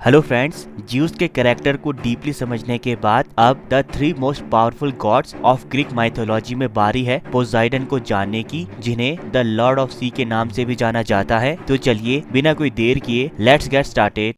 Hello friends, juice के character को deeply समझने के बाद अब the 3 most powerful gods of Greek mythology में बारी है पोसाइडन को जानने की, जिन्हें द लॉर्ड ऑफ सी के नाम से भी जाना जाता है। तो चलिए बिना कोई देर किए लेट्स गेट स्टार्टेड।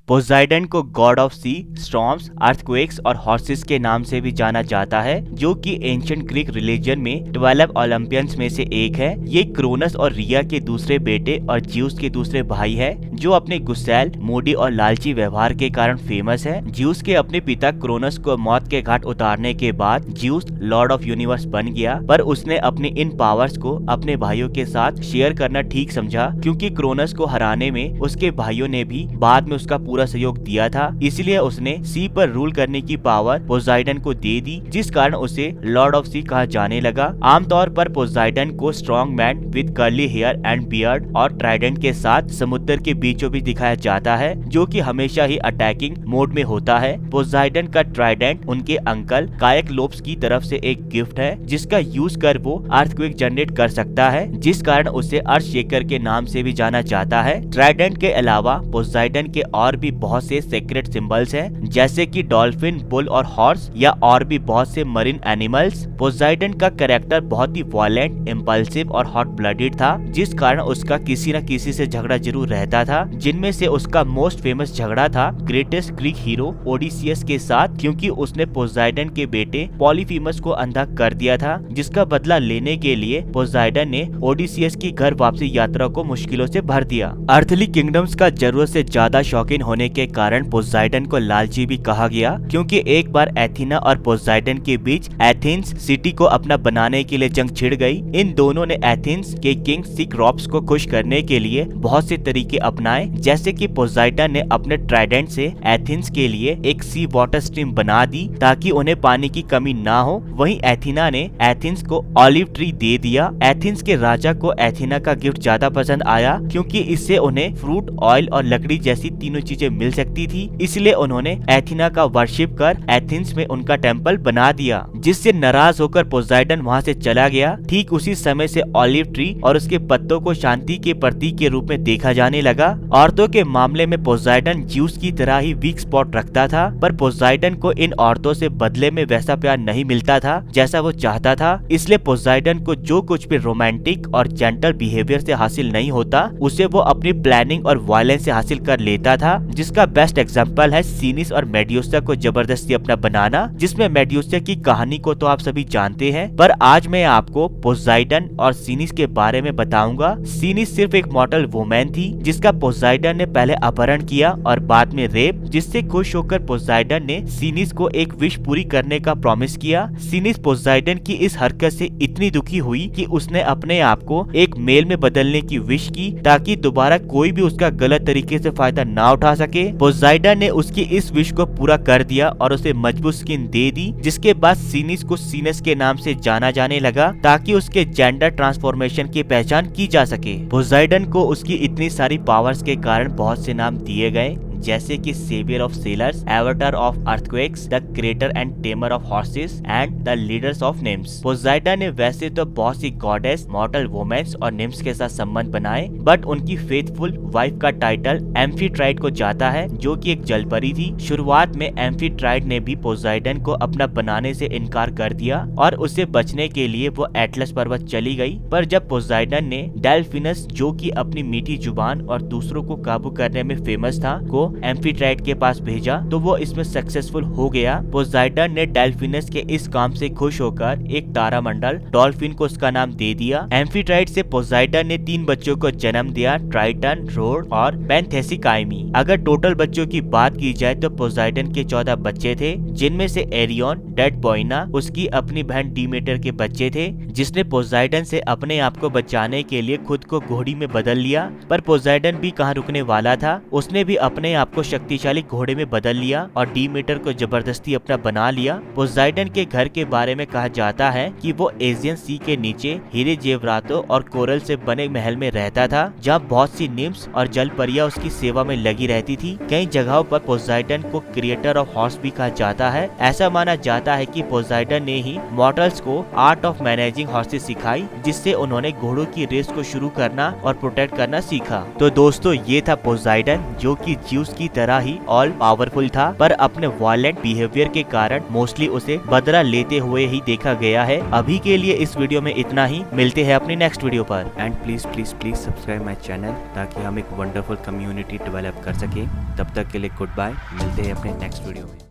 पोसाइडन को god of sea, storms, earthquakes और हॉर्सेस के नाम से भी जाना जाता है, जो कि एंशिएंट ग्रीक रिलीजन में 12 ओलंपियंस में से एक है। ये क्रोनस और रिया के दूसरे बेटे और ज्यूस के दूसरे भाई है, जो अपने गुस्सैल, मूडी और लालची व्यवहार के कारण फेमस है। ज्यूस के अपने पिता क्रोनस को मौत के घाट उतारने के बाद ज्यूस लॉर्ड ऑफ यूनिवर्स बन गया, पर उसने अपने इन पावर्स को अपने भाइयों के साथ शेयर करना ठीक समझा, क्योंकि क्रोनस को हराने में उसके भाइयों ने भी बाद में उसका पूरा सहयोग दिया था। इसलिए उसने सी पर रूल करने की पावर पोसाइडन को दे दी, जिस कारण उसे लॉर्ड ऑफ सी कहा जाने लगा। आमतौर पर पोसाइडन को strong man with curly hair and beard और ट्राइडेंट के साथ समुद्र के बीचों बीच दिखाया जाता है, जो कि हमेशा ही अटैकिंग मोड में होता है। पोसाइडन का ट्राइडेंट उनके अंकल कायक्लोप्स की तरफ से एक गिफ्ट है, जिसका यूज कर वो अर्थक्वेक जनरेट कर सकता है, जिस कारण उसे अर्थ शेकर के नाम से भी जाना जाता है। ट्राइडेंट के अलावा पोसाइडन के और भी बहुत से सीक्रेट सिंबल्स हैं, जैसे कि डॉल्फिन, बुल और हॉर्स, या और भी बहुत से मरीन एनिमल्स। पोसाइडन का कैरेक्टर बहुत ही वायलेंट, इम्पल्सिव और हॉट ब्लडेड था, जिस कारण उसका किसी न किसी से झगड़ा जरूर रहता था, जिनमें से उसका मोस्ट फेमस झगड़ा था ग्रेटेस्ट ग्रीक हीरो ओडिसियस के साथ, क्योंकि उसने पोसाइडन के बेटे पॉलीफीमस को अंधा कर दिया था, जिसका बदला लेने के लिए पोसाइडन ने ओडिसियस की घर वापसी यात्रा को मुश्किलों से भर दिया। अर्थली किंगडम्स का जरूरत से ज्यादा शौकीन होने के कारण पोसाइडन को लालची भी कहा गया, क्योंकि एक बार एथेना और पोसाइडन के बीच एथेंस सिटी को अपना बनाने के लिए जंग छिड़ गई। इन दोनों ने एथेंस के किंग सिक्रोप्स को खुश करने के लिए बहुत से तरीके अपनाए, जैसे कि पोसाइडन ने अपने ट्राइडेंट से एथेंस के लिए एक सी वाटर स्ट्रीम बना दी ताकि उन्हें पानी की कमी ना हो। वहीं एथेना ने एथेंस को ऑलिव ट्री दे दिया। एथेंस के राजा को एथेना का गिफ्ट ज्यादा पसंद आया, क्योंकि इससे उन्हें फ्रूट, ऑयल और लकड़ी जैसी तीनों चीजें मिल सकती थी। इसलिए उन्होंने एथेना का वर्शिप कर एथेंस में उनका टेम्पल बना दिया, जिससे नाराज होकर पोसाइडन वहां से चला गया। ठीक उसी समय से ऑलिव ट्री और उसके पत्तों को शांति के प्रतीक के रूप में देखा जाने लगा। औरतों के मामले में पोसाइडन ज्यूस की तरह ही वीक स्पॉट रखता था, पर पोसाइडन को इन औरतों से बदले में वैसा प्यार नहीं मिलता था जैसा वो चाहता था। इसलिए पोसाइडन को जो कुछ भी रोमांटिक और जेंटल बिहेवियर से हासिल नहीं होता, उसे वो अपनी प्लानिंग और वायलेंस से हासिल कर लेता था, जिसका बेस्ट एग्जांपल है सीनिस और मेड्यूसा को जबरदस्ती अपना बनाना, जिसमें मेड्यूसा की कहानी को तो आप सभी जानते हैं, पर आज मैं आपको पोसाइडन और सीनिस के बारे में बताऊंगा। सीनिस सिर्फ एक मॉडल वुमेन थी, जिसका पोसाइडन ने पहले अपहरण किया और बाद में रेप, जिससे खुश होकर पोसाइडन ने सीनिस को एक विश पूरी करने का प्रॉमिस किया। सीनिस पोसाइडन की इस हरकत से इतनी दुखी हुई कि उसने अपने आप को एक मेल में बदलने की विश की, ताकि दोबारा कोई भी उसका गलत तरीके से फायदा ना उठा सके। पोसाइडन ने उसकी इस विश को पूरा कर दिया और उसे मजबूत स्किन दे दी, जिसके बाद सीनिस को सीनस के नाम से जाना जाने लगा, ताकि उसके जेंडर ट्रांसफॉर्मेशन की पहचान की जा सके। पोसाइडन को उसकी इतनी सारी पावर्स के कारण बहुत से नाम दिए गए, जैसे कि saviour of sailors, averter of earthquakes, the creator and tamer of horses and the leaders of nymphs. Poseidon ने वैसे तो बहुत सी गॉडेस, मॉर्टल वुमेन्स और निम्स के साथ संबंध बनाए, बट उनकी फेथफुल वाइफ का टाइटल एम्फीट्राइड को जाता है, जो कि एक जलपरी थी। शुरुआत में एम्फीट्राइड ने भी पोसाइडन को अपना बनाने से इनकार कर दिया और उससे बचने के लिए वो एटलस पर्वत चली गई। पर जब पोसाइडन ने डेल्फिनस, जो कि अपनी मीठी जुबान और दूसरों को काबू करने में फेमस था, को एम्फीट्राइड के पास भेजा, तो वो इसमें सक्सेसफुल हो गया। पोसाइडन ने डेल्फिनस के इस काम से खुश होकर एक तारामंडल डॉल्फिन को उसका नाम दे दिया। एम्फीट्राइड से पोसाइडन ने 3 बच्चों को जन्म दिया, ट्राइटन, रोड और पेंथेसिकाइमी। अगर टोटल बच्चों की बात की जाए तो पोसाइडन के 14 बच्चे थे, जिनमें से एरियन, डेड बोइना, उसकी अपनी बहन डीमेटर के बच्चे थे, जिसने पोसाइडन से अपने आप को बचाने के लिए खुद को घोड़ी में बदल लिया। पर पोसाइडन भी कहाँ रुकने वाला था, उसने भी अपने को शक्तिशाली घोड़े में बदल लिया और डीमीटर को जबरदस्ती अपना बना लिया। पोसाइडन के घर के बारे में कहा जाता है कि वो एजियन सी के नीचे हीरे जेवरातों और कोरल से बने महल में रहता था, जहाँ बहुत सी निम्स और जल परियां उसकी सेवा में लगी रहती थी। कई जगहों पर पोसाइडन को क्रिएटर ऑफ हॉर्स भी कहा जाता है। ऐसा माना जाता है कि पोसाइडन ने ही मॉर्टल्स को आर्ट ऑफ मैनेजिंग हॉर्सेस सिखाई, जिससे उन्होंने घोड़ों की रेस को शुरू करना और प्रोटेक्ट करना सीखा। तो दोस्तों ये था पोसाइडन, जो कि ज्यूस की तरह ही ऑल पावरफुल था, पर अपने वायलेंट बिहेवियर के कारण मोस्टली उसे बदला लेते हुए ही देखा गया है। अभी के लिए इस वीडियो में इतना ही, मिलते हैं अपनी नेक्स्ट वीडियो पर। And please please please subscribe my channel ताकि हम एक वंडरफुल कम्युनिटी डेवलप कर सके। तब तक के लिए गुड बाय, मिलते हैं अपने नेक्स्ट वीडियो में।